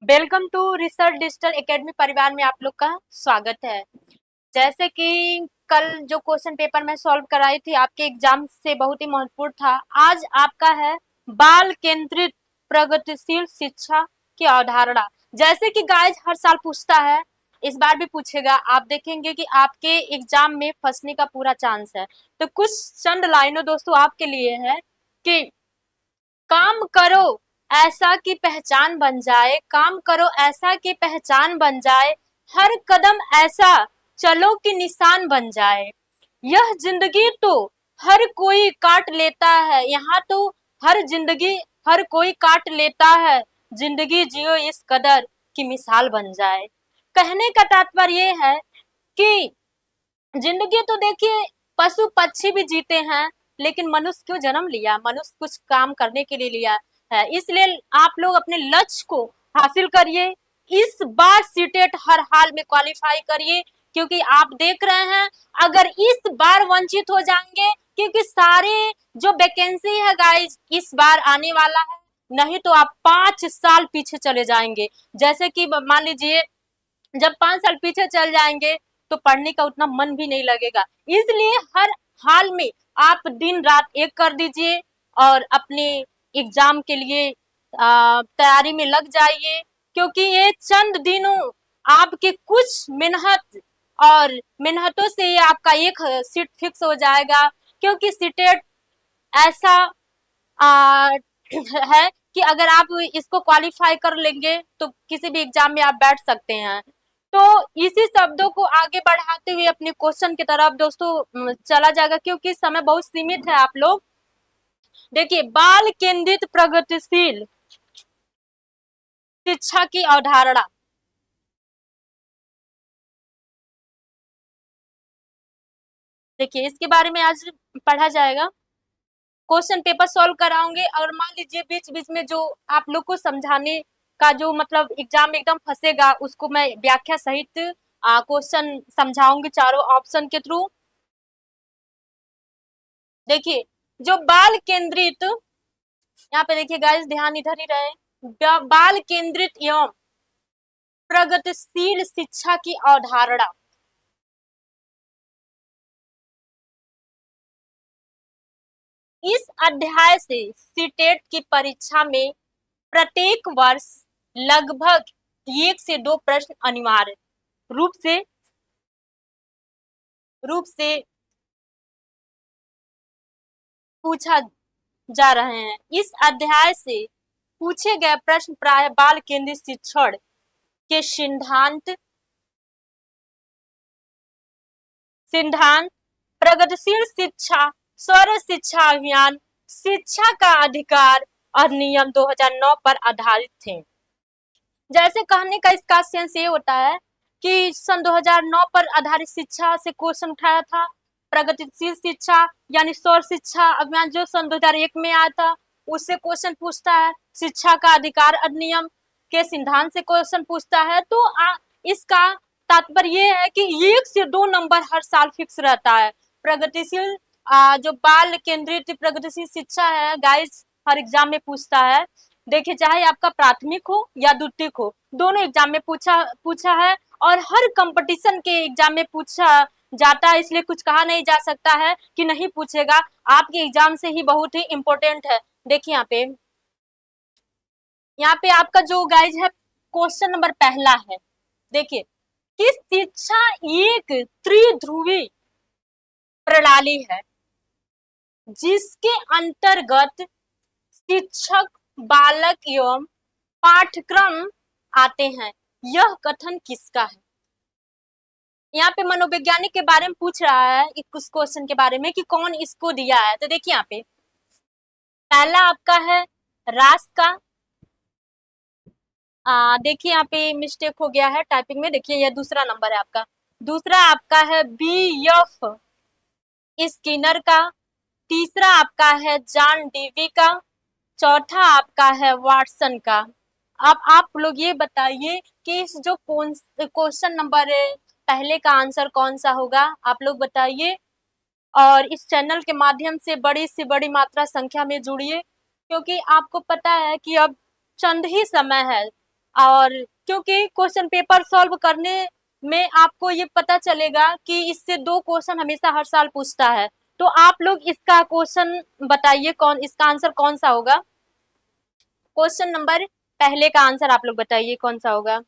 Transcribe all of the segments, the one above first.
Welcome to research digital academy परिवार में आप लोग का स्वागत है। जैसे कि कल जो क्वेश्चन पेपर में सॉल्व कराई थी आपके एग्जाम से बहुत ही महत्वपूर्ण था। आज आपका है बाल केंद्रित प्रगतिशील शिक्षा की अवधारणा। जैसे कि गाइज हर साल पूछता है, इस बार भी पूछेगा। आप देखेंगे कि आपके एग्जाम में फंसने का पूरा चांस है। तो कुछ चंद लाइनों दोस्तों आपके लिए है कि काम करो ऐसा कि पहचान बन जाए, काम करो ऐसा कि पहचान बन जाए, हर कदम ऐसा चलो कि निशान बन जाए। यह जिंदगी तो हर कोई काट लेता है, यहाँ तो हर जिंदगी हर कोई काट लेता है, जिंदगी जियो इस कदर की मिसाल बन जाए। कहने का तात्पर्य ये है कि जिंदगी तो देखिए पशु पक्षी भी जीते हैं, लेकिन मनुष्य क्यों जन्म लिया? मनुष्य कुछ काम करने के लिए लिया है। इसलिए आप लोग अपने लक्ष्य को हासिल करिए। इस बार सीटेट हर हाल में क्वालिफाई करिए, क्योंकि आप देख रहे हैं अगर इस बार वंचित हो जाएंगे, क्योंकि सारे जो वैकेंसी है गाइज इस बार आने वाला है, नहीं तो आप 5 साल पीछे चले जाएंगे। जैसे कि मान लीजिए जब 5 साल पीछे चल जाएंगे तो पढ़ने का उतना मन भी नहीं लगेगा। इसलिए हर हाल में आप दिन रात एक कर दीजिए और अपने एग्जाम के लिए तैयारी में लग जाइए, क्योंकि ये चंद दिनों आपके कुछ मेहनत और मेहनतों से ये आपका एक सीट फिक्स हो जाएगा। क्योंकि सीटेट ऐसा आ, है कि अगर आप इसको क्वालिफाई कर लेंगे तो किसी भी एग्जाम में आप बैठ सकते हैं। तो इसी शब्दों को आगे बढ़ाते हुए अपने क्वेश्चन की तरफ दोस्तों चला जाएगा, क्योंकि समय बहुत सीमित है। आप लोग देखिए, बाल केंद्रित प्रगतिशील शिक्षा की अवधारणा। देखिए इसके बारे में आज पढ़ा जाएगा, क्वेश्चन पेपर सॉल्व कराऊंगे। और मान लीजिए बीच बीच में जो आप लोग को समझाने का जो मतलब एग्जाम में एकदम फंसेगा, उसको मैं व्याख्या सहित क्वेश्चन समझाऊंगी चारों ऑप्शन के थ्रू। देखिए जो बाल केंद्रित, यहाँ पे देखिए गाइस ध्यान इधर ही रहे, बाल केंद्रित एवं प्रगतिशील शिक्षा की अवधारणा। इस अध्याय से सीटेट की परीक्षा में प्रत्येक वर्ष लगभग 1 से 2 प्रश्न अनिवार्य रूप से रूप से पूछा जा रहे हैं। इस अध्याय से पूछे गए प्रश्न प्राय बाल केंद्रित शिक्षण के सिद्धांत, प्रगतिशील शिक्षा, सर्व शिक्षा अभियान, शिक्षा का अधिकार और नियम 2009 पर आधारित थे। जैसे कहने का इसका सेंस ये होता है कि सन 2009 पर आधारित शिक्षा से क्वेश्चन उठाया था। प्रगतिशील शिक्षा यानी सर्व शिक्षा अभियान जो सन 2001 में आया था, उससे क्वेश्चन पूछता है। शिक्षा का अधिकार अधिनियम के सिद्धांत से क्वेश्चन पूछता है। तो इसका तात्पर्य ये है कि 1 से 2 नंबर हर साल फिक्स रहता है। प्रगतिशील जो बाल केंद्रित प्रगतिशील शिक्षा है गाइस, हर एग्जाम में पूछता है। देखिए चाहे आपका प्राथमिक हो या द्वितीयक हो, दोनों एग्जाम में पूछा है और हर कंपटीशन के एग्जाम में पूछा जाता है। इसलिए कुछ कहा नहीं जा सकता है कि नहीं पूछेगा, आपके एग्जाम से ही बहुत ही इंपॉर्टेंट है। देखिए यहाँ पे आपका जो गाइज है क्वेश्चन नंबर पहला है। देखिए कि शिक्षा एक त्रिध्रुवी प्रणाली है जिसके अंतर्गत शिक्षक, बालक एवं पाठ्यक्रम आते हैं। यह कथन किसका है? यहाँ पे मनोवैज्ञानिक के बारे में पूछ रहा है इस क्वेश्चन के बारे में कि कौन इसको दिया है। तो देखिए यहाँ पे पहला आपका है रास का। देखिए यहाँ पे मिस्टेक हो गया है टाइपिंग में। देखिए यह दूसरा नंबर है आपका। दूसरा आपका है BF स्किनर का। तीसरा आपका है जॉन डीवी का। चौथा आपका है वाटसन का। अब आप लोग ये बताइए कि इस जो क्वेश्चन नंबर पहले का आंसर कौन सा होगा, आप लोग बताइए। और इस चैनल के माध्यम से बड़ी से बड़ी मात्रा संख्या में जुड़िए, क्योंकि आपको पता है कि अब चंद ही समय है और क्योंकि क्वेश्चन पेपर सॉल्व करने में आपको ये पता चलेगा कि इससे 2 क्वेश्चन हमेशा हर साल पूछता है। तो आप लोग इसका क्वेश्चन बताइए, कौन इसका आंसर कौन सा होगा? क्वेश्चन नंबर पहले का आंसर आप लोग बताइए कौन सा होगा?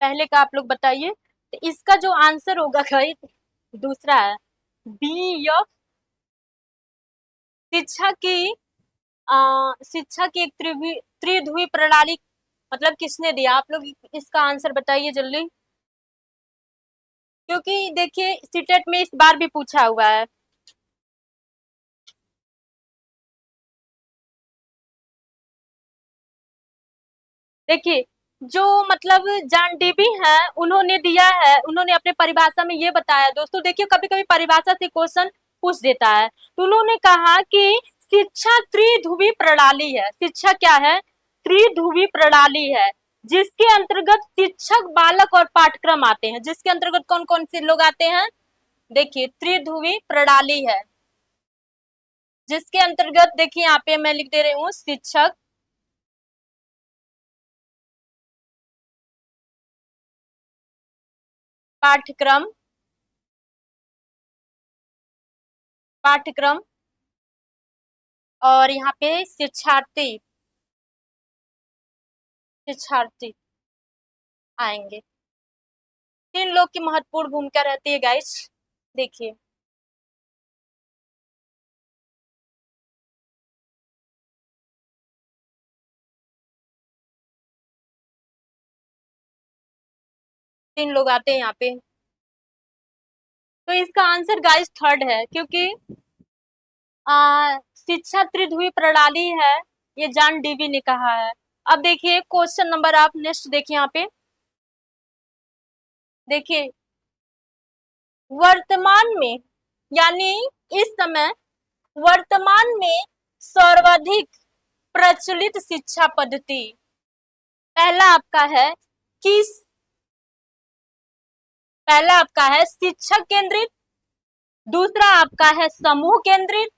पहले का आप लोग बताइए। तो इसका जो आंसर होगा गाइस, दूसरा है बी ऑफ शिक्षा की शिक्षा की एक त्रिध्रुवी प्रणाली मतलब किसने दिया? आप लोग इसका आंसर बताइए जल्दी, क्योंकि देखिए सीटेट में इस बार भी पूछा हुआ है। देखिए जो मतलब जॉन डीबी है, उन्होंने दिया है, उन्होंने अपने परिभाषा में ये बताया दोस्तों। देखिए कभी कभी परिभाषा से क्वेश्चन पूछ देता है। तो उन्होंने कहा कि शिक्षा त्रिध्रुवी प्रणाली है। शिक्षा क्या है? त्रिध्रुवी प्रणाली है, जिसके अंतर्गत शिक्षक, बालक और पाठ्यक्रम आते हैं। जिसके अंतर्गत कौन कौन से लोग आते हैं? देखिए त्रिध्रुवी प्रणाली है, जिसके अंतर्गत देखिए यहाँ पे मैं लिख दे रही हूँ शिक्षक, पाठ्यक्रम, पाठ्यक्रम और यहाँ पे शिक्षार्थी, शिक्षार्थी आएंगे। 3 लोग की महत्वपूर्ण भूमिका रहती है गाइस। देखिए तीन लोग आते हैं यहाँ पे। तो इसका आंसर गाइस थर्ड है, क्योंकि शिक्षा त्रिध्रुवी प्रणाली है, ये जॉन डीवी ने कहा है। अब देखिए क्वेश्चन नंबर आप नेक्स्ट देखिए यहाँ पे। देखिए वर्तमान में, यानी इस समय वर्तमान में सर्वाधिक प्रचलित शिक्षा पद्धति, पहला आपका है किस, पहला आपका है शिक्षक केंद्रित, दूसरा आपका है समूह केंद्रित,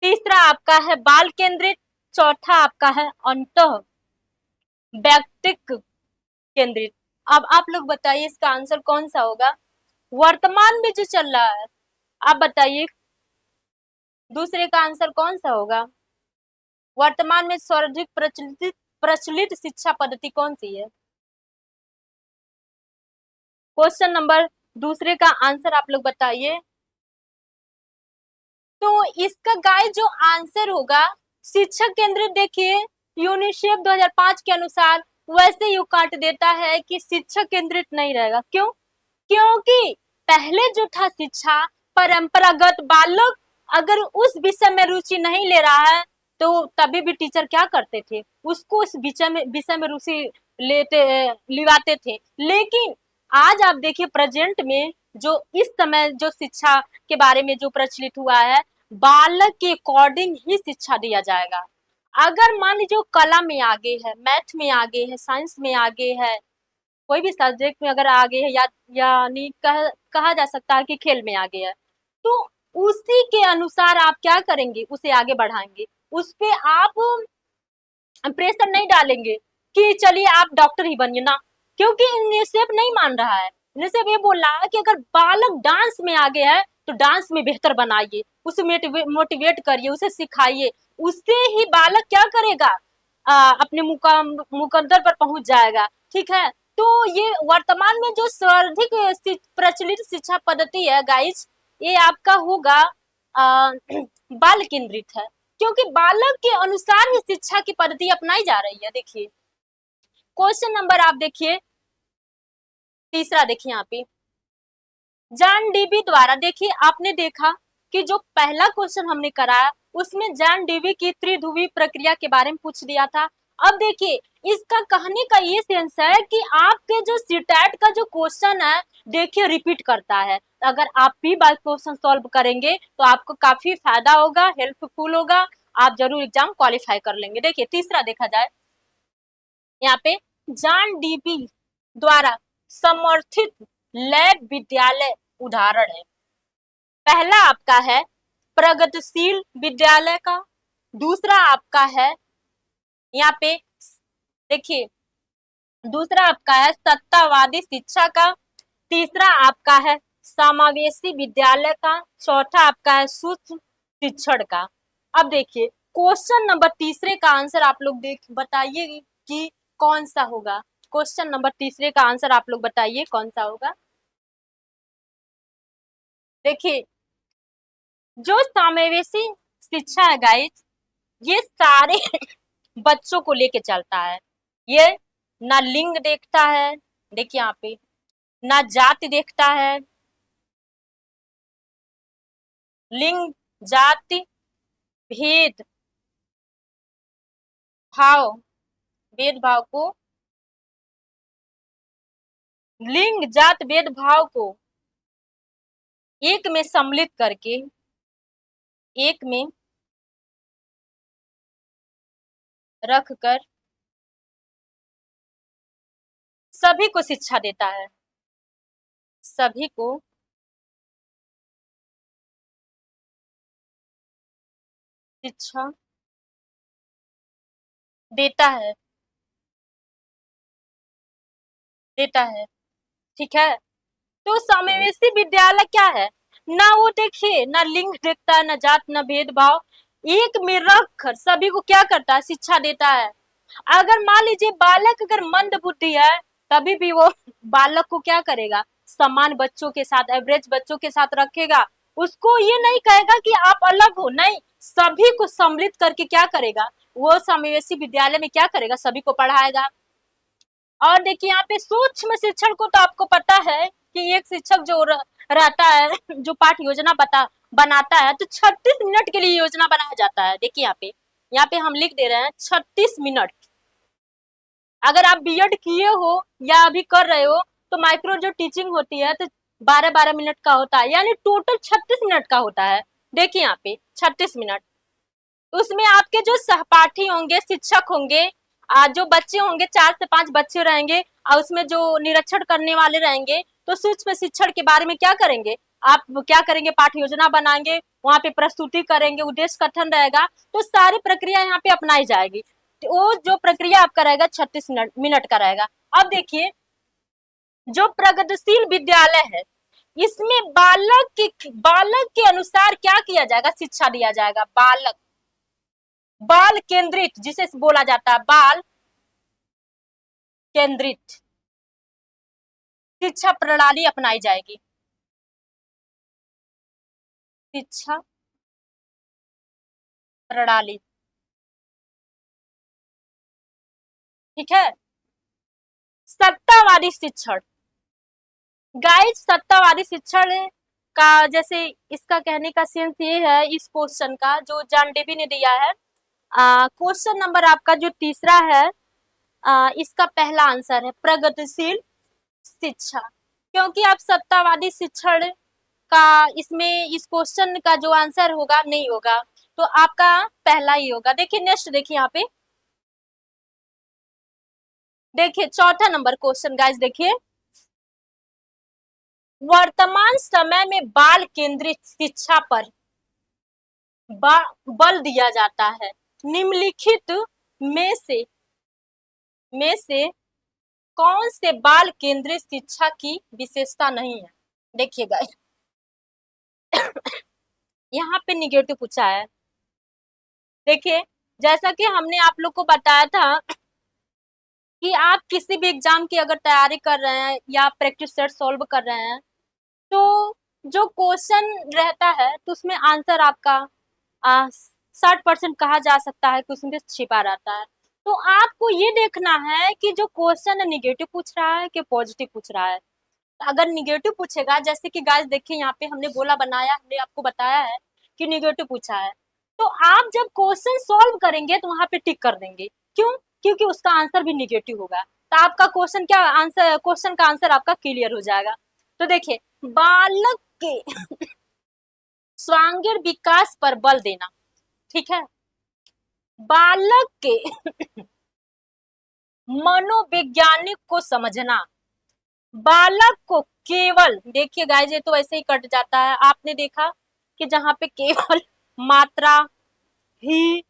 तीसरा आपका है बाल केंद्रित, चौथा आपका है अंतः व्यक्तिक केंद्रित। अब आप लोग बताइए इसका आंसर कौन सा होगा वर्तमान में जो चल रहा है? आप बताइए दूसरे का आंसर कौन सा होगा? वर्तमान में सर्वाधिक प्रचलित शिक्षा पद्धति कौन सी है? क्वेश्चन नंबर दूसरे का आंसर आप लोग बताइए। तो इसका गाइस जो आंसर होगा शिक्षक केंद्रित, देखिए यूनिसेफ 2005 के अनुसार वैसे यू काट देता है कि शिक्षक केंद्रित नहीं रहेगा। क्यों? क्योंकि पहले जो था शिक्षा परंपरागत, बालक अगर उस विषय में रुचि नहीं ले रहा है तो तभी भी टीचर क्या करते थे, उसको उस विषय में रुचि लेते लिवाते थे। लेकिन आज आप देखिए प्रेजेंट में जो इस समय जो शिक्षा के बारे में जो प्रचलित हुआ है, बालक के अकॉर्डिंग ही शिक्षा दिया जाएगा। अगर मान लीजिए कला में आगे है, मैथ में आगे है, साइंस में आगे है, कोई भी सब्जेक्ट में अगर आगे है, या यानी कहा जा सकता है कि खेल में आगे है, तो उसी के अनुसार आप क्या करेंगे, उसे आगे बढ़ाएंगे। उस पे आप प्रेशर नहीं डालेंगे कि चलिए आप डॉक्टर ही बनिए ना, क्योंकि यूनिसेफ नहीं मान रहा है। यूनिसेफ ये बोल रहा है कि अगर बालक डांस में आगे है तो डांस में बेहतर बनाइए, उसे मोटिवेट करिए, उसे सिखाइए, उससे ही बालक क्या करेगा, अपने मुकद्दर पर पहुंच जाएगा। ठीक है, तो ये वर्तमान में जो सर्वाधिक प्रचलित शिक्षा पद्धति है गाइस, ये आपका होगा बाल केंद्रित है, क्योंकि बालक के अनुसार ही शिक्षा की पद्धति अपनाई जा रही है। देखिए क्वेश्चन नंबर आप देखिए तीसरा, देखिए यहाँ पे जॉन डीवी द्वारा, देखिए आपने देखा कि जो पहला क्वेश्चन हमने कराया उसमें जॉन डीवी की त्रिध्रुवी प्रक्रिया के बारे में पूछ दिया था। अब देखिए इसका कहने का ये सेंस है कि आपके जो सीटेट का जो क्वेश्चन है देखिए रिपीट करता है। अगर आप भी बाय क्वेश्चन सॉल्व करेंगे तो आपको काफी फायदा होगा, हेल्पफुल होगा, आप जरूर एग्जाम क्वालिफाई कर लेंगे। देखिए तीसरा देखा जाए यहाँ पे जॉन डीवी द्वारा समर्थित लैब विद्यालय उदाहरण है। पहला आपका है प्रगतिशील विद्यालय का, दूसरा आपका है यहाँ पे देखिए, दूसरा आपका है सत्तावादी शिक्षा का, तीसरा आपका है समावेशी विद्यालय का, चौथा आपका है सूक्ष्म शिक्षण का। अब देखिए क्वेश्चन नंबर तीसरे का आंसर आप लोग देख बताइए कि कौन सा होगा। क्वेश्चन नंबर तीसरे का आंसर आप लोग बताइए कौन सा होगा। देखिए जो समावेशी शिक्षा है गाइस, ये सारे बच्चों को लेके चलता है। ये ना लिंग देखता है, देखिए यहाँ पे ना जाति देखता है, लिंग जाति भेद भाव, भेदभाव को, लिंग जात भेदभाव को एक में सम्मिलित करके, एक में रखकर सभी को शिक्षा देता है, सभी को शिक्षा देता है, देता है। ठीक है, तो समावेशी विद्यालय क्या है, ना वो देखिए ना लिंग देखता है, ना जात, ना भेदभाव, एक में रख कर सभी को क्या करता है, शिक्षा देता है। अगर मान लीजिए बालक अगर मंद बुद्धि है, तभी भी वो बालक को क्या करेगा, समान बच्चों के साथ, एवरेज बच्चों के साथ रखेगा। उसको ये नहीं कहेगा कि आप अलग हो, नहीं, सभी को सम्मिलित करके क्या करेगा, वो समावेशी विद्यालय में क्या करेगा, सभी को पढ़ाएगा। और देखिए यहाँ पे सूक्ष्म शिक्षण को तो आपको पता है कि एक शिक्षक जो रहता है, जो पाठ योजना बनाता है, तो 36 मिनट के लिए योजना बनाया जाता है। देखिए यहाँ पे हम लिख दे रहे हैं 36 मिनट। अगर आप बीएड किए हो या अभी कर रहे हो तो माइक्रो जो टीचिंग होती है तो 12-12 मिनट का होता है, यानी टोटल 36 मिनट का होता है। देखिए यहाँ पे 36 मिनट, उसमें आपके जो सहपाठी होंगे, शिक्षक होंगे, जो बच्चे होंगे 4 से 5 बच्चे रहेंगे, और उसमें जो निरीक्षण करने वाले रहेंगे, तो सूक्ष्म शिक्षण के बारे में क्या करेंगे, आप क्या करेंगे, पाठ योजना बनाएंगे, वहां पे प्रस्तुति करेंगे, उद्देश्य कथन रहेगा, तो सारी प्रक्रिया यहाँ पे अपनाई जाएगी। तो वो जो प्रक्रिया आपका रहेगा 36 मिनट का रहेगा। अब देखिए जो प्रगतिशील विद्यालय है, इसमें बालक के अनुसार क्या किया जाएगा, शिक्षा दिया जाएगा। बाल केंद्रित जिसे बोला जाता है, बाल केंद्रित शिक्षा प्रणाली अपनाई जाएगी, शिक्षा प्रणाली। ठीक है, सत्तावादी शिक्षण, गाइस सत्तावादी शिक्षण का जैसे इसका कहने का सेंस ये है, इस क्वेश्चन का जो जॉन डेवी ने दिया है, क्वेश्चन नंबर आपका जो तीसरा है, इसका पहला आंसर है प्रगतिशील शिक्षा, क्योंकि आप सत्तावादी शिक्षण का इसमें इस क्वेश्चन का जो आंसर होगा नहीं होगा, तो आपका पहला ही होगा। देखिए नेक्स्ट, देखिए यहाँ पे देखिए चौथा नंबर क्वेश्चन गाइस, देखिए वर्तमान समय में बाल केंद्रित शिक्षा पर बल दिया जाता है, निम्नलिखित में से कौन से बाल केंद्रित शिक्षा की विशेषता नहीं है। देखिए गाइस यहाँ पे निगेटिव पूछा है। देखिए जैसा कि हमने आप लोग को बताया था कि आप किसी भी एग्जाम की अगर तैयारी कर रहे हैं या प्रैक्टिस सेट सॉल्व कर रहे हैं, तो जो क्वेश्चन रहता है तो उसमें आंसर आपका 60% कहा जा सकता है कि उसमें छिपा रहता है। तो आपको ये देखना है कि जो क्वेश्चन है निगेटिव पूछ रहा है कि पॉजिटिव पूछ रहा है। अगर निगेटिव पूछेगा, जैसे कि गाइस देखिए यहाँ पे हमने गोला बनाया, हमने आपको बताया है कि निगेटिव पूछा है, तो आप जब क्वेश्चन सॉल्व करेंगे तो वहां पे टिक कर देंगे। क्यों? क्योंकि उसका आंसर भी निगेटिव होगा, तो आपका क्वेश्चन क्या आंसर, क्वेश्चन का आंसर आपका क्लियर हो जाएगा। तो देखिए बालक के स्वांगीण विकास पर बल देना, ठीक है, बालक के मनोवैज्ञानिक को समझना, बालक को केवल, देखिए गाइस ये तो ऐसे ही कट जाता है, आपने देखा कि जहाँ पे केवल मात्रा ही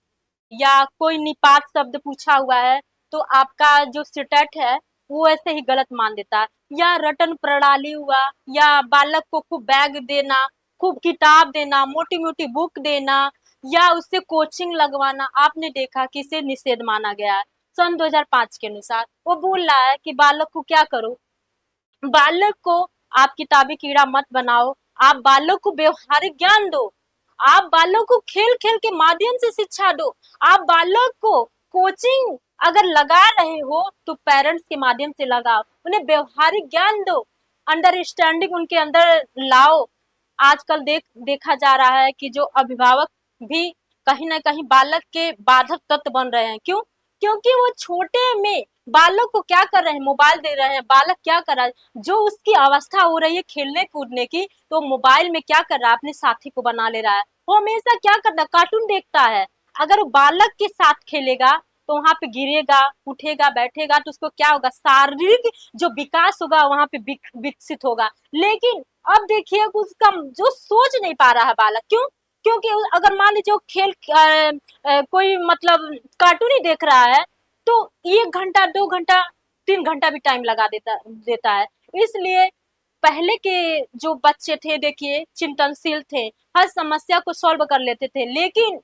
या कोई निपात शब्द पूछा हुआ है तो आपका जो सिटेट है वो ऐसे ही गलत मान देता है, या रटन प्रणाली हुआ, या बालक को खूब बैग देना, खूब किताब देना, मोटी मोटी बुक देना, या उससे कोचिंग लगवाना, आपने देखा कि इसे निषेध माना गया है सन 2005 के अनुसार। वो बोल रहा है कि बालक को क्या करो, बालक को आप किताबी कीड़ा मत बनाओ, आप बालक को व्यवहारिक ज्ञान दो, आप बालक को खेल खेल के माध्यम से शिक्षा दो, आप बालक को कोचिंग अगर लगा रहे हो तो पेरेंट्स के माध्यम से लगाओ, उन्हें व्यवहारिक ज्ञान दो, अंडरस्टैंडिंग उनके अंदर लाओ। आजकल देखा जा रहा है कि जो अभिभावक भी कहीं ना कहीं बालक के बाधक तत्व बन रहे हैं। क्यों? क्योंकि वो छोटे में बालक को क्या कर रहे हैं, मोबाइल दे रहे हैं। बालक क्या कर रहा है, जो उसकी अवस्था हो रही है खेलने कूदने की, तो मोबाइल में क्या कर रहा है, अपने साथी को बना ले रहा है। वो हमेशा क्या करता है, कार्टून देखता है। अगर वो बालक के साथ खेलेगा तो वहां पे गिरेगा, उठेगा, बैठेगा, तो उसको क्या होगा, शारीरिक जो विकास होगा वहां पे विकसित होगा। लेकिन अब देखिए उसका जो सोच नहीं पा रहा है बालक। क्यों? क्योंकि अगर मान लीजिए खेल कोई मतलब कार्टून ही देख रहा है तो 1 घंटा 2 घंटा 3 घंटा भी टाइम लगा देता है। इसलिए पहले के जो बच्चे थे देखिए चिंतनशील थे, हर समस्या को सॉल्व कर लेते थे। लेकिन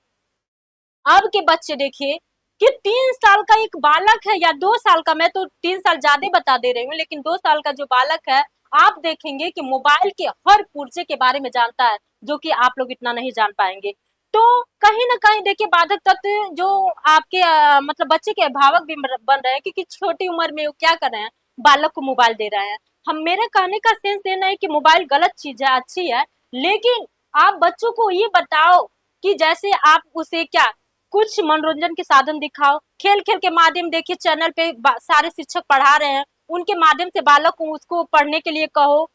अब के बच्चे देखिए कि 3 साल का एक बालक है या 2 साल का, मैं तो 3 साल ज्यादा बता दे रही हूँ, लेकिन 2 साल का जो बालक है आप देखेंगे कि मोबाइल के हर पुर्जे के बारे में जानता है, जो कि आप लोग इतना नहीं जान पाएंगे। तो कहीं ना कहीं देखिए बाधक तत्व जो आपके मतलब बच्चे के अभिभावक भी बन रहे हैं, क्योंकि छोटी उम्र में वो क्या कर रहे हैं, बालक को मोबाइल दे रहे हैं। हम मेरे कहने का सेंस देना है कि मोबाइल गलत चीज है, अच्छी है, लेकिन आप बच्चों को ये बताओ कि जैसे आप उसे क्या कुछ मनोरंजन के साधन दिखाओ, खेल खेल के माध्यम, देखिए चैनल पे सारे शिक्षक पढ़ा रहे हैं, उनके माध्यम से बालक को उसको पढ़ने के लिए कहो।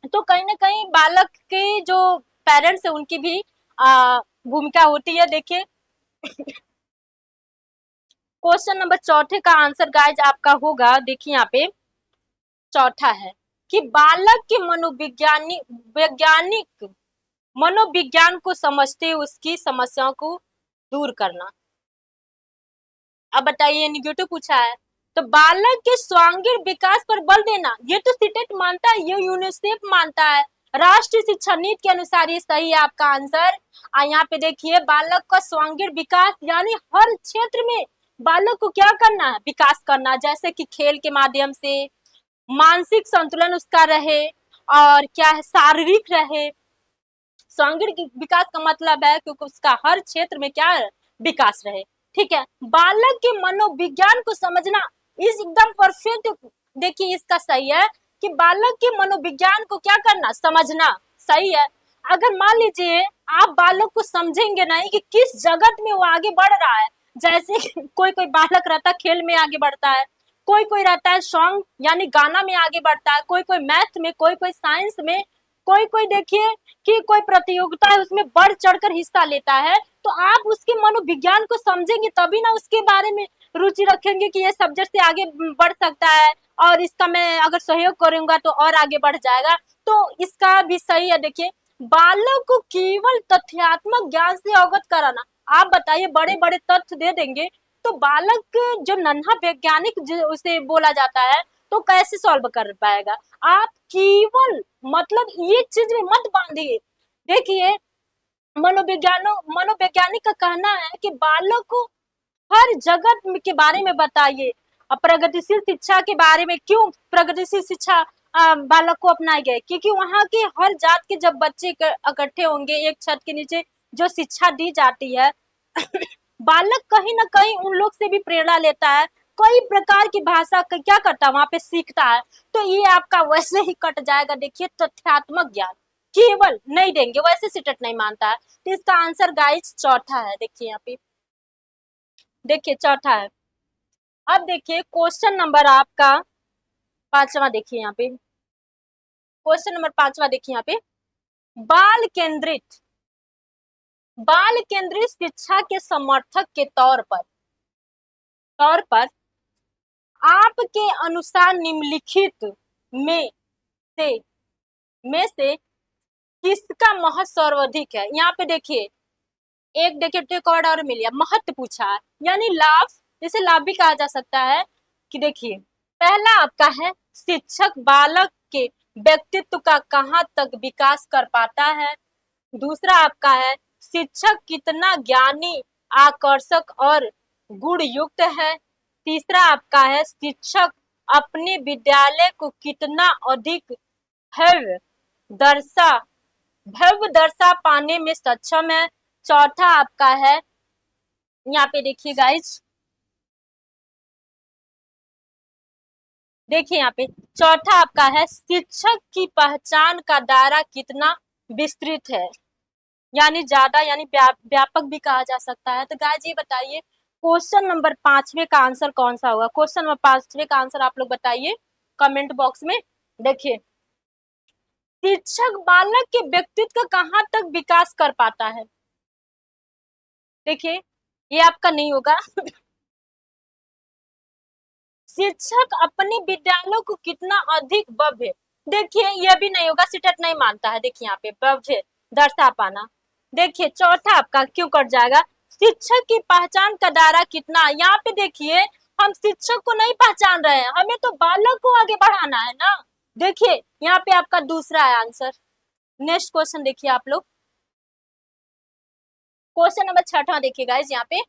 तो कहीं ना कहीं बालक के जो पेरेंट्स है उनकी भी भूमिका होती है। देखिए क्वेश्चन नंबर चौथे का आंसर गाइज आपका होगा, देखिए यहाँ पे चौथा है कि बालक के वैज्ञानिक मनोविज्ञान को समझते उसकी समस्याओं को दूर करना। अब बताइए, निगेटिव पूछा है तो बालक के स्वांगीण विकास पर बल देना, ये तो सीटेट मानता है, ये यूनिसेफ मानता है, राष्ट्रीय शिक्षा नीति के अनुसार ये सही है आपका आंसर। यहाँ पे देखिए बालक का स्वांगीण विकास यानी हर क्षेत्र में बालक को क्या करना है, विकास करना, जैसे कि खेल के माध्यम से मानसिक संतुलन उसका रहे, और क्या है, शारीरिक रहे। सांगीण विकास का मतलब है क्योंकि उसका हर क्षेत्र में क्या है, विकास रहे। ठीक है, बालक के मनोविज्ञान को समझना इस एकदम परफेक्ट। देखिए इसका सही है कि बालक के मनोविज्ञान को क्या करना, समझना, सही है। अगर मान लीजिए आप बालक को समझेंगे नहीं कि किस जगत में वो आगे बढ़ रहा है, जैसे कोई कोई बालक रहता है खेल में आगे बढ़ता है, कोई कोई रहता है सॉन्ग यानी गाना में आगे बढ़ता है, कोई कोई मैथ में, कोई कोई साइंस में, कोई कोई देखिए कि कोई प्रतियोगिता है उसमें बढ़ चढ़कर हिस्सा लेता है। तो आप उसके मनोविज्ञान को समझेंगे तभी ना उसके बारे में रुचि रखेंगे कि ये सब्जेक्ट से आगे बढ़ सकता है और इसका मैं अगर सहयोग करूंगा तो और आगे बढ़ जाएगा। तो इसका भी सही है। देखिए बालक को केवल तथ्यात्मक ज्ञान से अवगत कराना, आप बताइए बड़े बड़े तथ्य दे देंगे तो बालक जो नन्हा वैज्ञानिक उसे बोला जाता है तो कैसे सॉल्व कर पाएगा। आप केवल मतलब ये चीज में मत बांधिए। देखिए मनोवैज्ञानिक का कहना है कि बालक को हर जगत के बारे में बताइए। प्रगतिशील शिक्षा के बारे में, क्यों प्रगतिशील शिक्षा बालक को अपनाई गई, क्योंकि वहाँ के हर जात के जब बच्चे इकट्ठे होंगे एक छत के नीचे, जो शिक्षा दी जाती है बालक कहीं ना कहीं उन लोग से भी प्रेरणा लेता है, कई प्रकार की भाषा का क्या करता है वहां पे सीखता है। तो ये आपका वैसे ही कट जाएगा। देखिए तथ्यात्मक ज्ञान केवल नहीं देंगे, वैसे सिटेट नहीं मानता है। तो इसका आंसर गाइस चौथा है। देखिए यहाँ पे, देखिए चौथा है। अब देखिए क्वेश्चन नंबर आपका पांचवा, देखिए यहाँ पे क्वेश्चन नंबर पांचवा, देखिए यहाँ पे बाल केंद्रित शिक्षा के समर्थक के तौर पर आपके अनुसार निम्नलिखित में से किसका महत्व सर्वाधिक है? यहाँ पे देखिए, एक देखिए रिकॉर्ड और मिल गया, महत्व पूछा है यानी लाभ, जैसे लाभ भी कहा जा सकता है कि देखिए, पहला आपका है शिक्षक बालक के व्यक्तित्व का कहाँ तक विकास कर पाता है। दूसरा आपका है शिक्षक कितना ज्ञानी, आकर्षक और गुण युक्त है। तीसरा आपका है शिक्षक अपने विद्यालय को कितना अधिक भव्य दर्शा दर्शा पाने में सक्षम है। चौथा आपका है, यहाँ पे देखिए गाइज, देखिए यहाँ पे चौथा आपका है शिक्षक की पहचान का दायरा कितना विस्तृत है, यानी ज्यादा, यानी व्यापक भी कहा जा सकता है। तो गाइज ये बताइए क्वेश्चन नंबर 5वें का आंसर कौन सा होगा? क्वेश्चन नंबर 5वें का आंसर आप लोग बताइए कमेंट बॉक्स में। देखिए, शिक्षक बालक के व्यक्तित्व का कहाँ तक विकास कर पाता है? देखिए, ये आपका नहीं होगा। शिक्षक अपने विद्यालयों को कितना अधिक भव्य, देखिए यह भी नहीं होगा, सीटेट नहीं मानता है। देखिए यहाँ पे भव्य दर्शा पाना। देखिए चौथा आपका क्यों कट जाएगा? शिक्षक की पहचान का दायरा कितना, यहाँ पे देखिए हम शिक्षक को नहीं पहचान रहे हैं, हमें तो बालक को आगे बढ़ाना है ना। देखिए यहाँ पे आपका दूसरा है आंसर। नेक्स्ट क्वेश्चन देखिए आप लोग, क्वेश्चन नंबर 6वां देखिए गाइस, यहाँ पे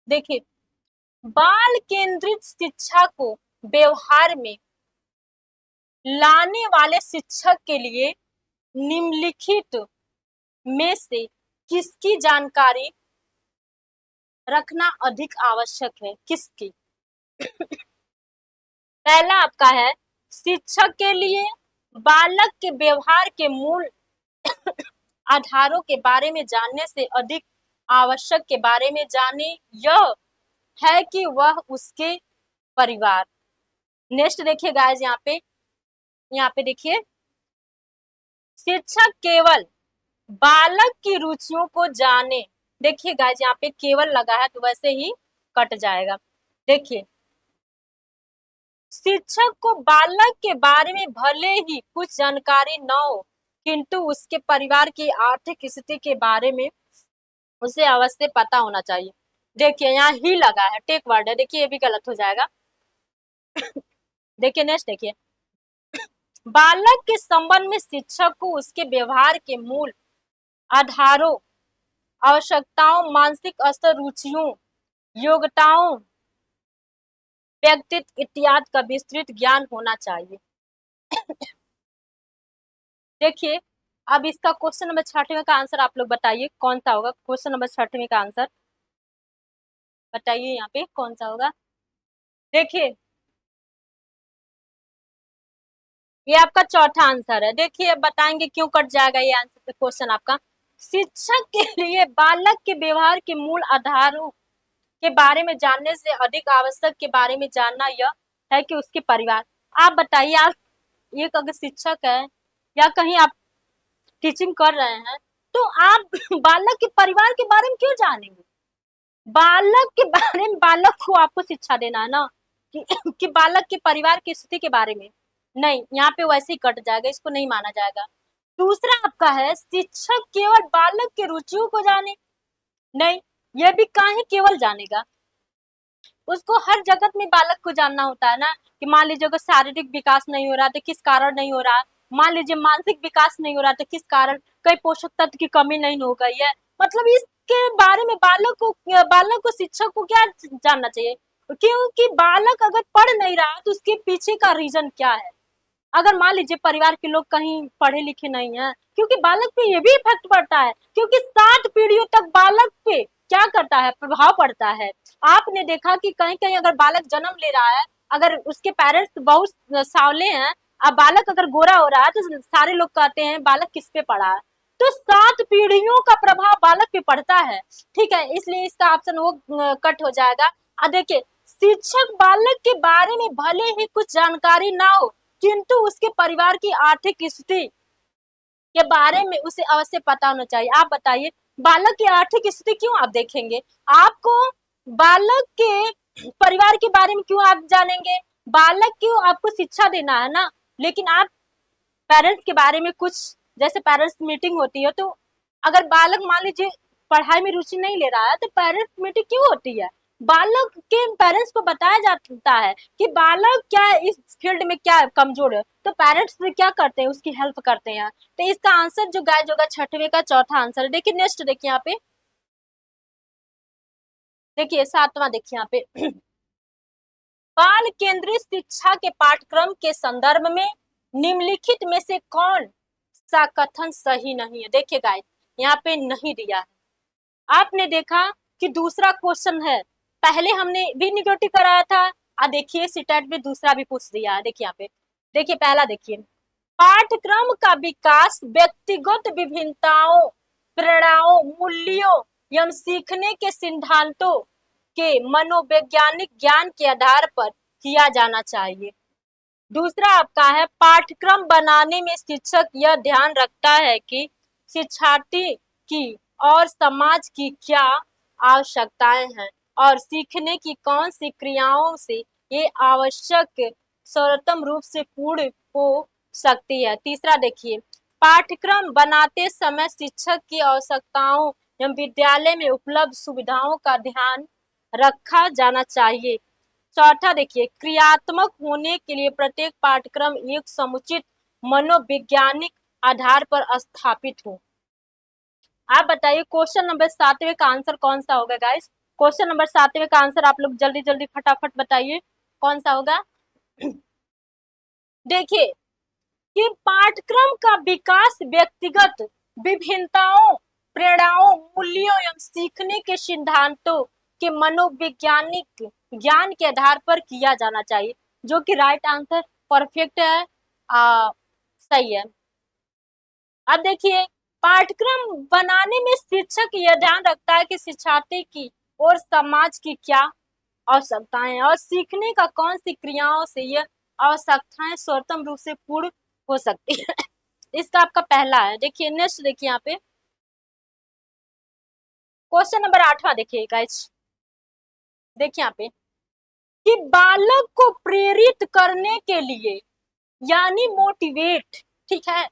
देखिए, बाल केंद्रित शिक्षा को व्यवहार में लाने वाले शिक्षक के लिए निम्नलिखित में से किसकी जानकारी रखना अधिक आवश्यक है? किसकी? पहला आपका है शिक्षक के लिए बालक के व्यवहार के मूल आधारों के बारे में जानने से अधिक आवश्यक के बारे में जाने, यह है कि वह उसके परिवार। नेक्स्ट देखिए गाइस, यहाँ पे देखिए, शिक्षक केवल बालक की रुचियों को जाने। देखिए गाइस यहाँ पे केवल लगा है तो वैसे ही कट जाएगा। देखिए, शिक्षक को बालक के बारे में भले ही कुछ जानकारी न हो, किंतु उसके परिवार की आर्थिक स्थिति के बारे में उसे अवश्य पता होना चाहिए। देखिए यहाँ ही लगा है, टेक वर्ड है, देखिए ये भी गलत हो जाएगा। देखिए नेक्स्ट देखिए, बालक के संबंध में शिक्षक को उसके व्यवहार के मूल आधारों, आवश्यकताओं, मानसिक स्तर, रुचियों, योग्यताओं, व्यक्तित्व इत्यादि का विस्तृत ज्ञान होना चाहिए। देखिए अब इसका क्वेश्चन नंबर 6वें का आंसर आप लोग बताइए कौन सा होगा? क्वेश्चन नंबर 6वें का आंसर बताइए यहाँ पे कौन सा होगा? देखिए ये आपका चौथा आंसर है। देखिए बताएंगे क्यों कट जाएगा ये आंसर क्वेश्चन आपका। शिक्षक के लिए बालक के व्यवहार के मूल आधारों के बारे में जानने से अधिक आवश्यक के बारे में जानना यह है कि उसके परिवार। आप बताइए, आप एक अगर शिक्षक है या कहीं आप टीचिंग कर रहे हैं तो आप बालक के परिवार के बारे में क्यों जानेंगे? बालक के बारे में, बालक को आपको शिक्षा देना है ना कि बालक के परिवार की स्थिति के बारे में नहीं। यहाँ पे वैसे ही कट जाएगा, इसको नहीं माना जाएगा। दूसरा आपका है शिक्षक केवल बालक के रुचियों को जाने, नहीं, यह भी काहे केवल जानेगा, उसको हर जगत में बालक को जानना होता है ना। कि मान लीजिए अगर शारीरिक विकास नहीं हो रहा तो किस कारण नहीं हो रहा, मान लीजिए मानसिक विकास नहीं हो रहा तो किस कारण, कई पोषक तत्व की कमी नहीं हो गई है, मतलब इसके बारे में बालक को शिक्षक को क्या जानना चाहिए? क्योंकि बालक अगर पढ़ नहीं रहा तो उसके पीछे का रीजन क्या है। अगर मान लीजिए परिवार के लोग कहीं पढ़े लिखे नहीं है, क्योंकि बालक पे ये भी इफेक्ट पड़ता है, क्योंकि 7 पीढ़ियों तक बालक पे क्या करता है, प्रभाव पड़ता है। आपने देखा कि कहीं कहीं अगर बालक जन्म ले रहा है, अगर उसके पेरेंट्स बहुत सावले हैं, अब बालक अगर गोरा हो रहा है तो सारे लोग कहते हैं बालक किस पे पड़ा है। तो 7 पीढ़ियों का प्रभाव बालक पे पड़ता है। ठीक है, इसलिए इसका ऑप्शन वो कट हो जाएगा। अब देखिए, शिक्षक बालक के बारे में भले ही कुछ जानकारी ना हो, किंतु उसके परिवार की आर्थिक स्थिति के बारे में उसे अवश्य पता होना चाहिए। आप बताइए बालक की आर्थिक स्थिति क्यों आप देखेंगे? आपको बालक के परिवार के बारे में क्यों आप जानेंगे? बालक क्यों आपको शिक्षा देना है ना, लेकिन आप पेरेंट्स के बारे में कुछ जैसे पेरेंट्स मीटिंग होती है, तो अगर बालक मान लीजिए पढ़ाई में रुचि नहीं ले रहा है तो पेरेंट्स मीटिंग क्यों होती है? बालक के पेरेंट्स को बताया जाता है कि बालक क्या इस फील्ड में क्या कमजोर है, तो पेरेंट्स क्या करते हैं, उसकी हेल्प करते हैं। तो इसका आंसर जो गाइस होगा छठवें का चौथा आंसर है। देखिए नेक्स्ट, देखिए यहाँ पे, देखिए सातवां, देखिए यहाँ पे बाल केंद्रित शिक्षा के पाठ्यक्रम के संदर्भ में निम्नलिखित में से कौन सा कथन सही नहीं है? देखिए गाइस यहाँ पे नहीं दिया है। आपने देखा कि दूसरा क्वेश्चन है, पहले हमने भी निगेटिव कराया था, देखिए सीटेट में दूसरा भी पूछ दिया है। देखिए यहाँ पे, देखिए पहला देखिए, पाठ्यक्रम का विकास व्यक्तिगत विभिन्नताओं, प्रेरणाओं, मूल्यों एवं सीखने के सिद्धांतों के मनोवैज्ञानिक ज्ञान के आधार पर किया जाना चाहिए। दूसरा आपका है, पाठ्यक्रम बनाने में शिक्षक यह ध्यान रखता है कि शिक्षार्थी की और समाज की क्या आवश्यकताएं हैं और सीखने की कौन सी क्रियाओं से ये आवश्यक सर्वोत्तम रूप से पूर्ण हो सकती है। तीसरा देखिए, पाठ्यक्रम बनाते समय शिक्षक की आवश्यकताओं एवं विद्यालय में उपलब्ध सुविधाओं का ध्यान रखा जाना चाहिए। चौथा देखिए, क्रियात्मक होने के लिए प्रत्येक पाठ्यक्रम एक समुचित मनोवैज्ञानिक आधार पर स्थापित हो। आप बताइए क्वेश्चन नंबर सातवें का आंसर कौन सा होगा गाइस? क्वेश्चन नंबर सातवें का आंसर आप लोग जल्दी जल्दी फटाफट बताइए कौन सा होगा। देखिए कि पाठ्यक्रम का विकास व्यक्तिगत विभिन्नताओं, प्रेरणाओं, मूल्यों एवं सीखने के सिद्धांतों के मनोवैज्ञानिक ज्ञान के आधार पर किया जाना चाहिए, जो कि राइट आंसर परफेक्ट है, सही है। अब देखिए, पाठ्यक्रम बनाने में शिक्षक यह ध्यान रखता है कि शिक्षार्थी की और समाज की क्या आवश्यकताएं हैं और सीखने का कौन सी क्रियाओं से यह आवश्यकताएं सर्वोत्तम रूप से पूर्ण हो सकती है। इसका आपका पहला है। देखिए नेक्स्ट, देखिए यहाँ पे क्वेश्चन नंबर आठवां देखिए गाइस, देखिए यहाँ पे कि बालक को प्रेरित करने के लिए यानी मोटिवेट, ठीक है,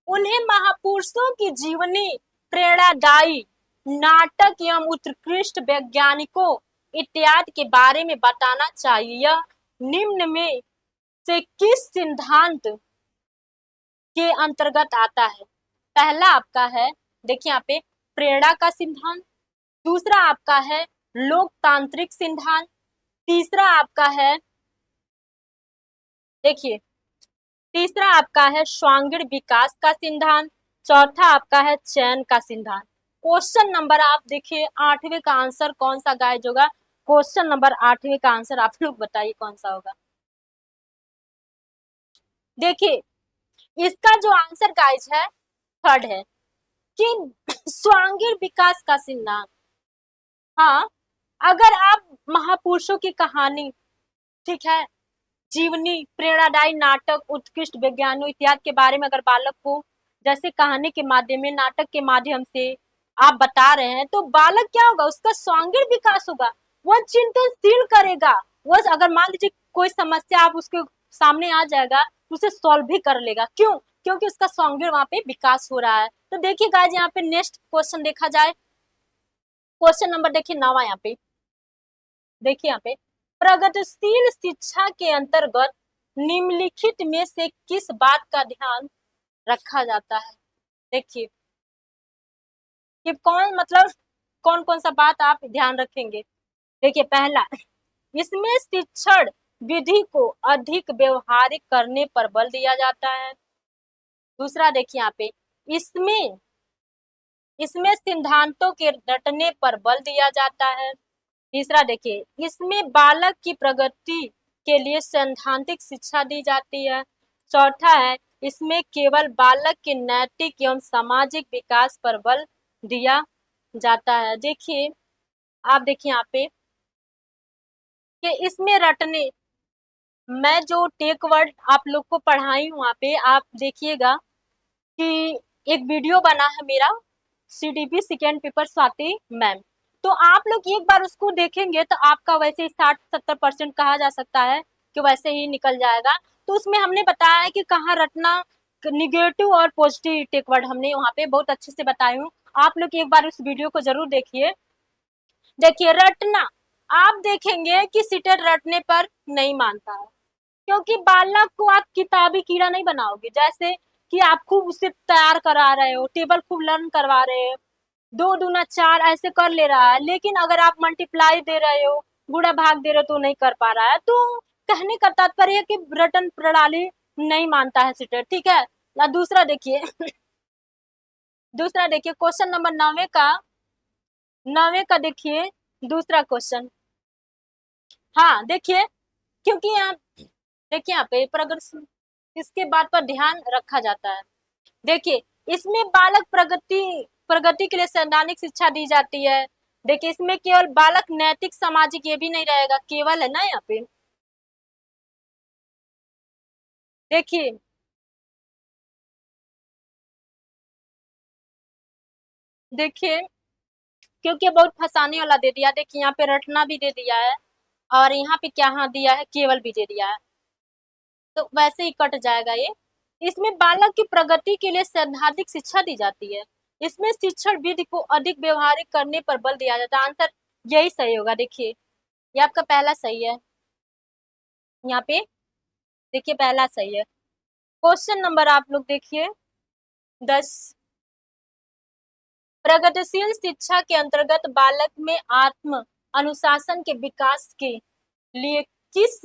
उन्हें महापुरुषों की जीवनी, प्रेरणादायी नाटक एवं उत्कृष्ट वैज्ञानिकों इत्यादि के बारे में बताना चाहिए। यह निम्न में से किस सिद्धांत के अंतर्गत आता है? पहला आपका है, देखिए यहाँ पे, प्रेरणा का सिद्धांत। दूसरा आपका है लोकतांत्रिक सिद्धांत। तीसरा आपका है, देखिए तीसरा आपका है स्वांगीण विकास का सिद्धांत। चौथा आपका है चयन का सिद्धांत। क्वेश्चन नंबर आप देखिए आठवें का आंसर कौन सा गाइज होगा? क्वेश्चन नंबर आठवें का आंसर आप लोग बताइए कौन सा होगा। देखिए इसका जो आंसर गाइज है थर्ड है कि स्वांगीण विकास का सिद्धांत। हाँ, अगर आप महापुरुषों की कहानी, ठीक है, जीवनी, प्रेरणादायी नाटक, उत्कृष्ट वैज्ञानिकों इत्यादि के बारे में अगर बालक को जैसे कहानी के माध्यम में, नाटक के माध्यम से आप बता रहे हैं, तो बालक क्या होगा, उसका स्वांगीण विकास होगा, वह चिंतनशील करेगा। वह अगर मान लीजिए कोई समस्या आप उसके सामने आ जाएगा, उसे सॉल्व भी कर लेगा। क्यों? क्योंकि उसका स्वांगीण वहां पे विकास हो रहा है। तो देखिए गाइस यहाँ पे नेक्स्ट क्वेश्चन देखा जाए, क्वेश्चन नंबर देखिए 9वां यहाँ पे, देखिए यहाँ पे, प्रगतिशील शिक्षा के अंतर्गत निम्नलिखित में से किस बात का ध्यान रखा जाता है? देखिए कि कौन, मतलब कौन कौन सा बात आप ध्यान रखेंगे। देखिए पहला, इसमें शिक्षण विधि को अधिक व्यवहारिक करने पर बल दिया जाता है। दूसरा देखिए यहाँ पे, इसमें इसमें सिद्धांतों के रटने पर बल दिया जाता है। तीसरा देखिए, इसमें बालक की प्रगति के लिए सैद्धांतिक शिक्षा दी जाती है। चौथा है, इसमें केवल बालक के नैतिक एवं सामाजिक विकास पर बल दिया जाता है। देखिए आप देखिए यहाँ पे कि इसमें रटने, मैं जो टेक वर्ड आप लोग को पढ़ाई हूँ वहाँ पे आप देखिएगा कि एक वीडियो बना है मेरा, CDP second paper Swati ma'am, तो आप लोग एक बार उसको देखेंगे तो आपका वैसे 60-70% कहा जा सकता है कि वैसे ही निकल जाएगा। तो उसमें हमने बताया है कि कहाँ रटना निगेटिव और पॉजिटिव टेक वर्ड हमने वहाँ पे बहुत अच्छे से बताए हूँ। आप लोग एक बार उस वीडियो को जरूर देखिए। देखिए रटना, आप देखेंगे कि सीटेट रटने पर नहीं मानता है, क्योंकि बालक को आप किताबी कीड़ा नहीं बनाओगे। जैसे कि आप खूब उसे तैयार करा रहे हो, टेबल खूब लर्न करवा रहे हो, 2 दूना 4 ऐसे कर ले रहा है, लेकिन अगर आप मल्टीप्लाई दे रहे हो, गुणा भाग दे रहे हो तो नहीं कर पा रहा है, तो कहने का तात्पर्य है कि रटन प्रणाली नहीं मानता है सीटेट। ठीक है ना। दूसरा देखिए दूसरा देखिए क्वेश्चन नंबर 9 का देखिए दूसरा क्वेश्चन। हाँ देखिए, क्योंकि यहाँ देखिए यहाँ पे प्रगति इसके बात पर ध्यान रखा जाता है। देखिए इसमें बालक प्रगति प्रगति के लिए सैद्धांतिक शिक्षा दी जाती है। देखिए इसमें केवल बालक नैतिक सामाजिक ये भी नहीं रहेगा, केवल है ना यहाँ पे। देखिए देखिए क्योंकि बहुत फंसाने वाला दे दिया। देखिए यहाँ पे रटना भी दे दिया है, और यहाँ पे क्या हाँ दिया है, केवल भी दे दिया है, तो वैसे ही कट जाएगा ये। इसमें बालक की प्रगति के लिए सैद्धांतिक शिक्षा दी जाती है। इसमें शिक्षण विधि को अधिक व्यवहारिक करने पर बल दिया जाता है। आंसर यही सही होगा। देखिए ये आपका पहला सही है, यहाँ पे देखिए पहला सही है। क्वेश्चन नंबर आप लोग देखिए 10। प्रगतिशील शिक्षा के अंतर्गत बालक में आत्म अनुशासन के विकास के लिए किस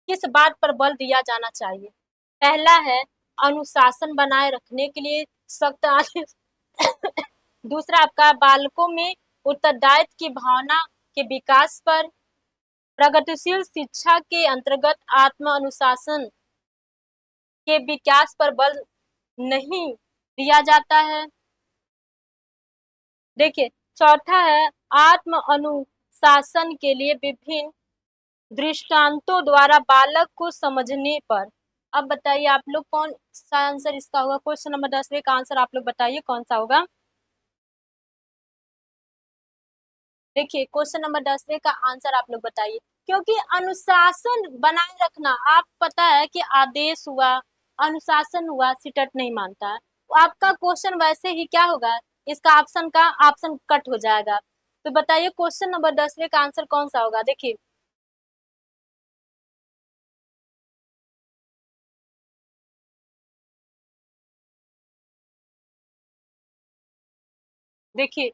किस बात पर बल दिया जाना चाहिए। पहला है अनुशासन बनाए रखने के लिए सख्त आदेश। दूसरा आपका बालकों में उत्तरदायित्व की भावना के विकास पर। प्रगतिशील शिक्षा के अंतर्गत आत्म अनुशासन के विकास पर बल नहीं दिया जाता है। देखिए चौथा है आत्म अनुशासन के लिए विभिन्न दृष्टांतों द्वारा बालक को समझने पर। अब बताइए आप लोग कौन सा आंसर इसका होगा। क्वेश्चन नंबर 10 का आंसर आप लोग बताइए कौन सा होगा। देखिए क्वेश्चन नंबर 10 का आंसर आप लोग बताइए, क्योंकि अनुशासन बनाए रखना, आप पता है कि आदेश हुआ, अनुशासन हुआ, सीटेट नहीं मानता है, तो आपका क्वेश्चन वैसे ही क्या होगा, इसका ऑप्शन का ऑप्शन कट हो जाएगा। तो बताइए क्वेश्चन नंबर 10 का आंसर कौन सा होगा। देखिए देखिए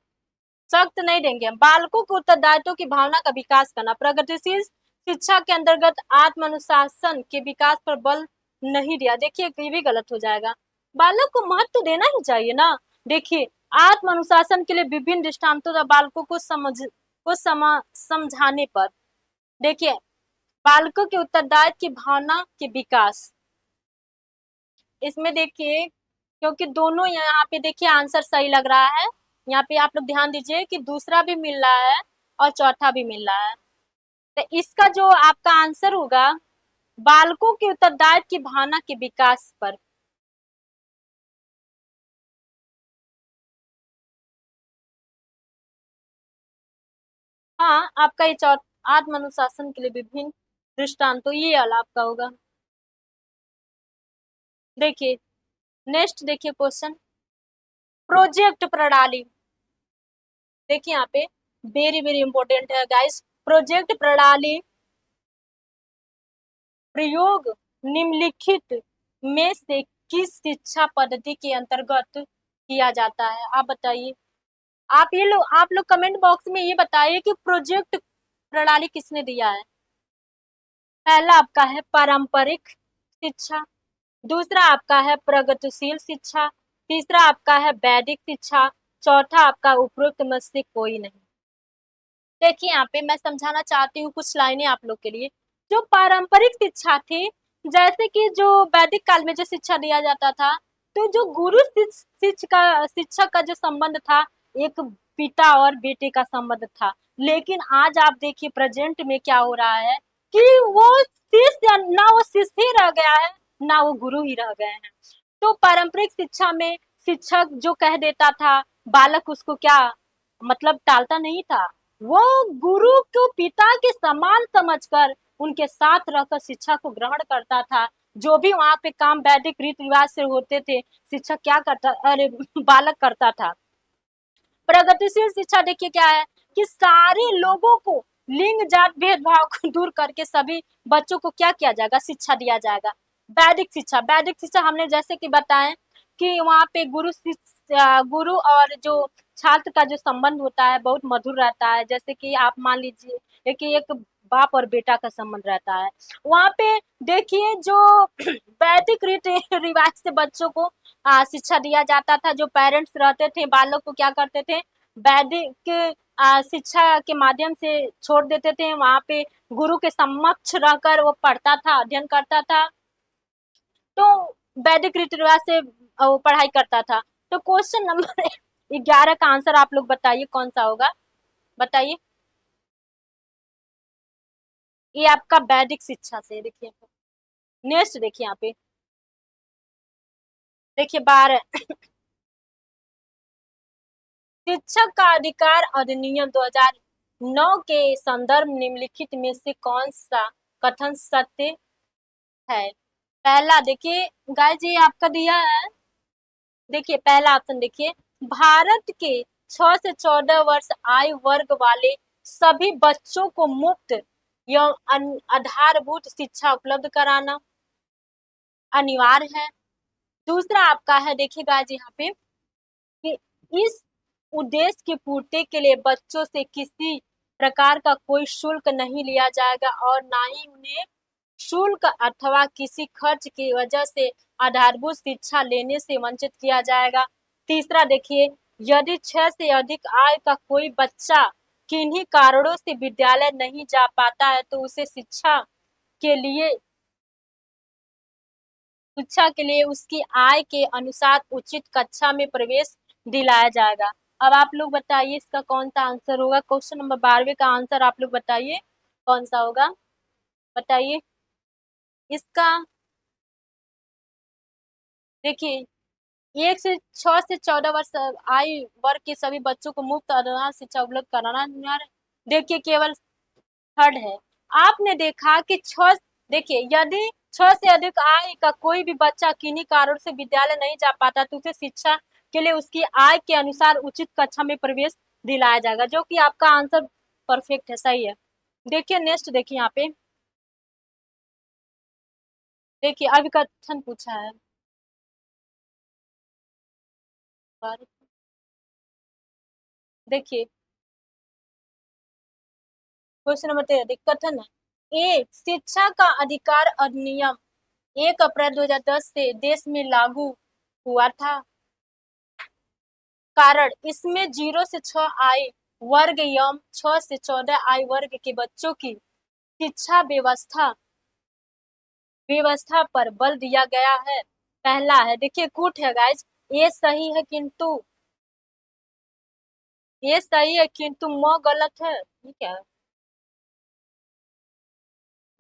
सख्त नहीं देंगे हम। बालकों को उत्तरदायित्व की भावना का विकास करना। प्रगतिशील शिक्षा के अंतर्गत आत्म अनुशासन के विकास पर बल नहीं दिया। देखिए ये भी गलत हो जाएगा, बालक को महत्व देना ही चाहिए ना। देखिए आत्म अनुशासन के लिए विभिन्न दृष्टांतों द्वारा बालकों को समझाने पर। देखिए बालकों के उत्तरदायित्व की भावना के विकास, इसमें देखिए क्योंकि दोनों यहाँ पे देखिए आंसर सही लग रहा है। यहाँ पे आप लोग ध्यान दीजिए कि दूसरा भी मिल रहा है और चौथा भी मिल रहा है, तो इसका जो आपका आंसर होगा बालकों के उत्तरदायित्व की भावना के विकास पर। हाँ आपका ये आत्म अनुशासन के लिए विभिन्न दृष्टांत, तो ये वाला आपका होगा। देखिए नेक्स्ट देखिए क्वेश्चन प्रोजेक्ट प्रणाली। देखिए यहाँ पे वेरी वेरी इंपॉर्टेंट है गाइस। प्रोजेक्ट प्रणाली प्रयोग निम्नलिखित में से किस शिक्षा पद्धति के अंतर्गत किया जाता है, आप बताइए। आप लोग कमेंट बॉक्स में ये बताइए कि प्रोजेक्ट प्रणाली किसने दिया है। पहला आपका है पारंपरिक शिक्षा, दूसरा आपका है प्रगतिशील शिक्षा, तीसरा आपका है वैदिक शिक्षा, चौथा आपका उपरोक्त में से कोई नहीं। देखिए यहाँ पे मैं समझाना चाहती हूँ कुछ लाइनें आप लोग के लिए। जो पारंपरिक शिक्षा थी, जैसे कि जो वैदिक काल में जो शिक्षा दिया जाता था, तो जो गुरु शिक्षक का जो संबंध था, एक पिता और बेटे का संबंध था। लेकिन आज आप देखिए प्रेजेंट में क्या हो रहा है कि वो शिष्य, ना वो शिष्य ही रह गया है, ना वो गुरु ही रह गए हैं। तो पारंपरिक शिक्षा में शिक्षक जो कह देता था, बालक उसको क्या मतलब टालता नहीं था, वो गुरु को पिता के समान समझकर उनके साथ रहकर शिक्षा को ग्रहण करता था। जो भी वहां पे काम वैदिक रीति रिवाज से होते थे, शिक्षक क्या करता, अरे बालक करता था। प्रगतिशील शिक्षा देखिए क्या है कि सारे लोगों को लिंग जात भेदभाव को दूर करके सभी बच्चों को क्या किया जाएगा, शिक्षा दिया जाएगा। वैदिक शिक्षा हमने जैसे कि बताएं कि वहाँ पे गुरु और जो छात्र का जो संबंध होता है बहुत मधुर रहता है। जैसे कि आप मान लीजिए कि एक बाप और बेटा का संबंध रहता है। वहाँ पे देखिए जो वैदिक रीति रिवाज से बच्चों को शिक्षा दिया जाता था। जो पेरेंट्स रहते थे बालक को क्या करते थे, वैदिक शिक्षा के माध्यम से छोड़ देते थे। वहाँ पे गुरु के समक्ष रहकर वो पढ़ता था, अध्ययन करता था। तो वैदिक रीति रिवाज से वो पढ़ाई करता था। तो क्वेश्चन नंबर 11 का आंसर आप लोग बताइए कौन सा होगा, बताइए। ये आपका वैदिक शिक्षा से देखिए। नेक्स्ट देखिए यहाँ पे, देखिए 12, शिक्षक का अधिकार अधिनियम 2009 के संदर्भ निम्नलिखित में से कौन सा कथन सत्य है। पहला देखिए गाय जी आपका दिया है, देखिए पहला ऑप्शन देखिए, भारत के 6 से 14 वर्ष आयु वर्ग वाले सभी बच्चों को मुफ्त एवं आधारभूत शिक्षा उपलब्ध कराना अनिवार्य है। दूसरा आपका है देखिएगा जी यहाँ पे कि इस उद्देश्य की पूर्ति के लिए बच्चों से किसी प्रकार का कोई शुल्क नहीं लिया जाएगा और ना ही उन्हें शुल्क अथवा किसी खर्च की वजह से आधारभूत शिक्षा लेने से वंचित किया जाएगा। तीसरा देखिए, यदि 6 से अधिक आय का कोई बच्चा किन्हीं कारणों से विद्यालय नहीं जा पाता है तो उसे के लिए उसकी आय के अनुसार उचित कक्षा में प्रवेश दिलाया जाएगा। अब आप लोग बताइए इसका कौन सा आंसर होगा। क्वेश्चन नंबर 12 का आंसर आप लोग बताइए कौन सा होगा, बताइए इसका। देखिए 1 से 6 से 14 वर्ष आयु वर्ग के सभी बच्चों को मुफ्त आधार शिक्षा उपलब्ध कराना अनिवार्य। देखिए केवल थर्ड है। आपने देखा कि 6, देखिए यदि 6 से अधिक आय का कोई भी बच्चा किन्हीं कारण से विद्यालय नहीं जा पाता तो उसे शिक्षा के लिए उसकी आय के अनुसार उचित कक्षा में प्रवेश दिलाया जाएगा, जो कि आपका आंसर परफेक्ट है, सही है। देखिए नेक्स्ट देखिए यहाँ पे, देखिए अभिकथन पूछा है। देखिए क्वेश्चन नंबर 13 देखिए कथन है, ए शिक्षा का अधिकार अधिनियम 1 अप्रैल 2010 से देश में लागू हुआ था। कारण इसमें 0 से 6 आयु वर्ग एवं 6 से 14 आयु वर्ग के बच्चों की शिक्षा व्यवस्था पर बल दिया गया है। पहला है देखिए कूट है गाइज, ये सही है किंतु म गलत है, ठीक है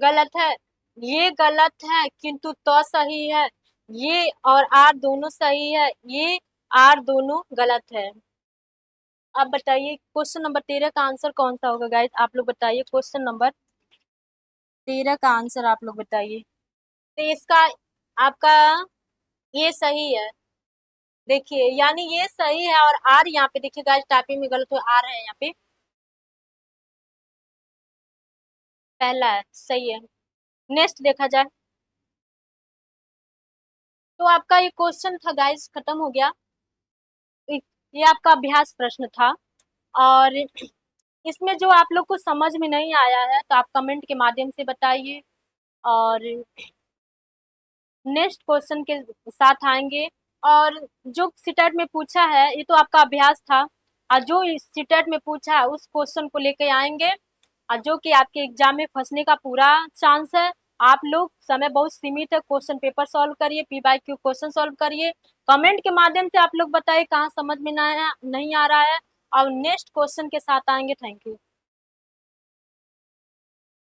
गलत है, ये गलत है किंतु तो सही है, ये और आर दोनों सही है, ये आर दोनों गलत है। अब बताइए क्वेश्चन नंबर 13 का आंसर कौन सा होगा गाइज, आप लोग बताइए क्वेश्चन नंबर 13 का आंसर आप लोग बताइए। तो इसका आपका ये सही है, देखिए यानी ये सही है और आर यहाँ पे देखिए गाइज टाइपिंग में गलत हो, आर है यहाँ पे, पहला है सही है। नेक्स्ट देखा जाए तो आपका ये क्वेश्चन था गाइज खत्म हो गया। ये आपका अभ्यास प्रश्न था और इसमें जो आप लोग को समझ में नहीं आया है तो आप कमेंट के माध्यम से बताइए और नेक्स्ट क्वेश्चन के साथ आएंगे। और जो सीटेट में पूछा है ये तो आपका अभ्यास था और जो इस सीटेट में पूछा है उस क्वेश्चन को लेके आएंगे और जो कि आपके एग्जाम में फंसने का पूरा चांस है। आप लोग समय बहुत सीमित है, क्वेश्चन पेपर सॉल्व करिए, P by Q question solve करिए, कमेंट के माध्यम से आप लोग बताइए कहाँ समझ में नहीं आ रहा है और नेक्स्ट क्वेश्चन के साथ आएंगे। Thank you.